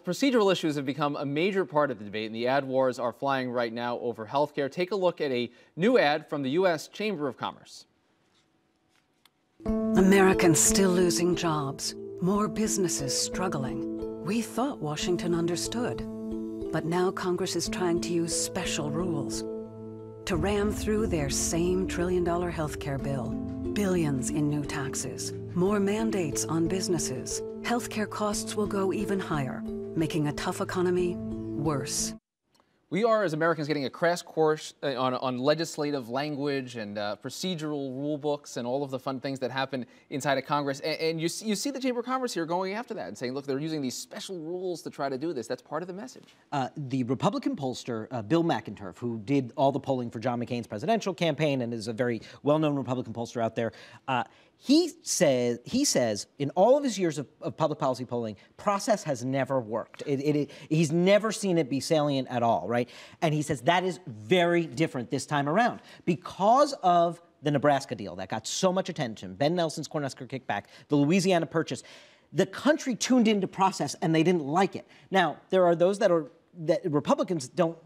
procedural issues have become a major part of the debate, and the ad wars are flying right now over health care. Take a look at a new ad from the U.S. Chamber of Commerce. Americans still losing jobs, more businesses struggling. We thought Washington understood. But now Congress is trying to use special rules to ram through their same trillion-dollar health care bill. Billions in new taxes, more mandates on businesses. Healthcare costs will go even higher, making a tough economy worse. We are, as Americans, getting a crash course on legislative language and procedural rule books and all of the fun things that happen inside of Congress. And you see the Chamber of Commerce here going after that and saying, look, they're using these special rules to try to do this. That's part of the message. The Republican pollster, Bill McInturff, who did all the polling for John McCain's presidential campaign and is a very well-known Republican pollster out there, he says in all of his years of public policy polling, process has never worked. He's never seen it be salient at all, right? And he says that is very different this time around because of the Nebraska deal that got so much attention, Ben Nelson's Cornhusker kickback, the Louisiana Purchase. The country tuned into process and they didn't like it. Now, there are those that Republicans don't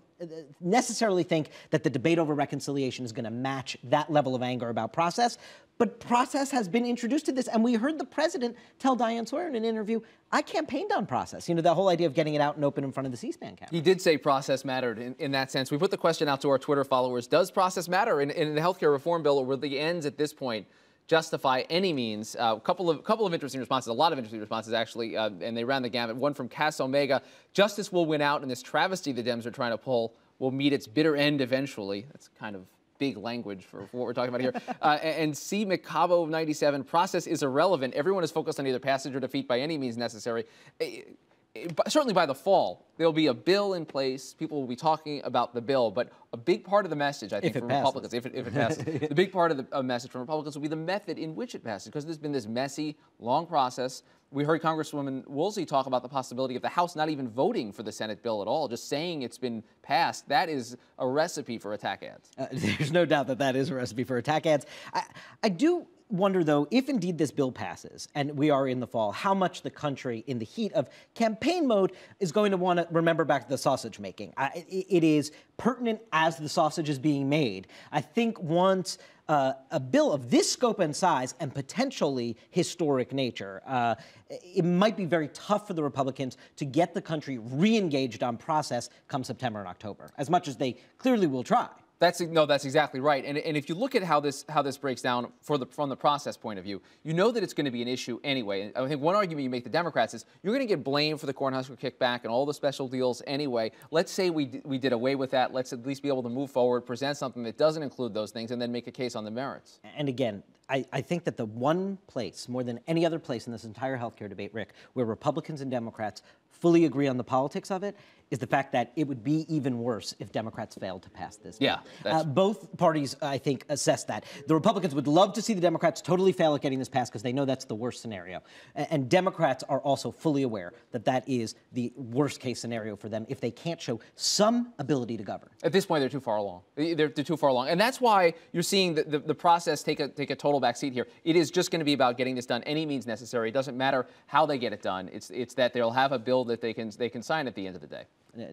necessarily think that the debate over reconciliation is going to match that level of anger about process, but process has been introduced to this, and we heard the president tell Diane Sawyer in an interview, I campaigned on process. You know, that whole idea of getting it out and open in front of the C-SPAN camera. He did say process mattered in that sense. We put the question out to our Twitter followers, does process matter in the healthcare reform bill, or will the ends at this point justify any means? A couple of interesting responses, a lot of interesting responses actually, and they ran the gamut. One from Cass Omega, justice will win out, and this travesty the Dems are trying to pull will meet its bitter end eventually. That's kind of big language for what we're talking about here. And C. McCabo of 97, process is irrelevant. Everyone is focused on either passage or defeat by any means necessary. Certainly by the fall, there'll be a bill in place. People will be talking about the bill, but a big part of the message, I think, from Republicans, if it passes, the big part of the message from Republicans will be the method in which it passes, because there's been this messy, long process. We heard Congresswoman Woolsey talk about the possibility of the House not even voting for the Senate bill at all, just saying it's been passed. That is a recipe for attack ads. There's no doubt that that is a recipe for attack ads. I do wonder, though, if indeed this bill passes, and we are in the fall, how much the country, in the heat of campaign mode, is going to want to remember back to the sausage making. It is pertinent as the sausage is being made. I think once a bill of this scope and size and potentially historic nature, it might be very tough for the Republicans to get the country re-engaged on process come September and October, as much as they clearly will try. That's exactly right. And if you look at how this breaks down from the process point of view, you know that it's going to be an issue anyway. And I think one argument you make the Democrats is you're going to get blamed for the Cornhusker kickback and all the special deals anyway. Let's say we did away with that. Let's at least be able to move forward, present something that doesn't include those things, and then make a case on the merits. And again, I think that the one place, more than any other place in this entire healthcare debate, Rick, where Republicans and Democrats fully agree on the politics of it, is the fact that it would be even worse if Democrats failed to pass this bill. Yeah, both parties, I think, assess that. The Republicans would love to see the Democrats totally fail at getting this passed because they know that's the worst scenario. And Democrats are also fully aware that that is the worst case scenario for them if they can't show some ability to govern. At this point, they're too far along. They're too far along. And that's why you're seeing the process take a total backseat here. It is just going to be about getting this done any means necessary. It doesn't matter how they get it done. It's that they'll have a bill that they can sign at the end of the day.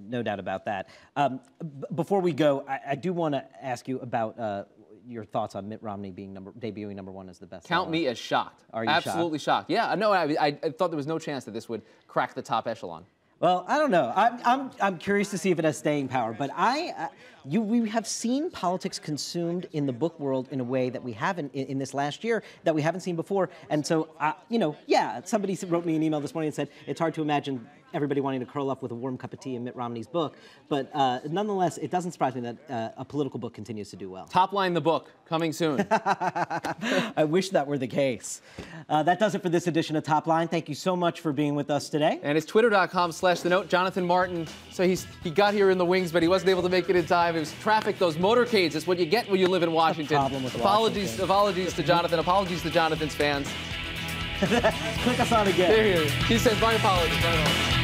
No doubt about that. Before we go, I do want to ask you about your thoughts on Mitt Romney being debuting number one as the best. Count me as shocked. Are you absolutely shocked? Yeah, no, I thought there was no chance that this would crack the top echelon. Well, I don't know. I'm curious to see if it has staying power. But we have seen politics consumed in the book world in a way that we haven't in this last year that we haven't seen before. And so, yeah, somebody wrote me an email this morning and said it's hard to imagine everybody wanting to curl up with a warm cup of tea in Mitt Romney's book. But nonetheless, it doesn't surprise me that a political book continues to do well. Top line the book, coming soon. I wish that were the case. That does it for this edition of Top Line. Thank you so much for being with us today. And it's twitter.com/thenote. Jonathan Martin, so he got here in the wings, but he wasn't able to make it in time. It was traffic, those motorcades. That's what you get when you live in Washington. Problem with apologies to Jonathan. Apologies to Jonathan's fans. Click us on again. There he is. He says, my apologies.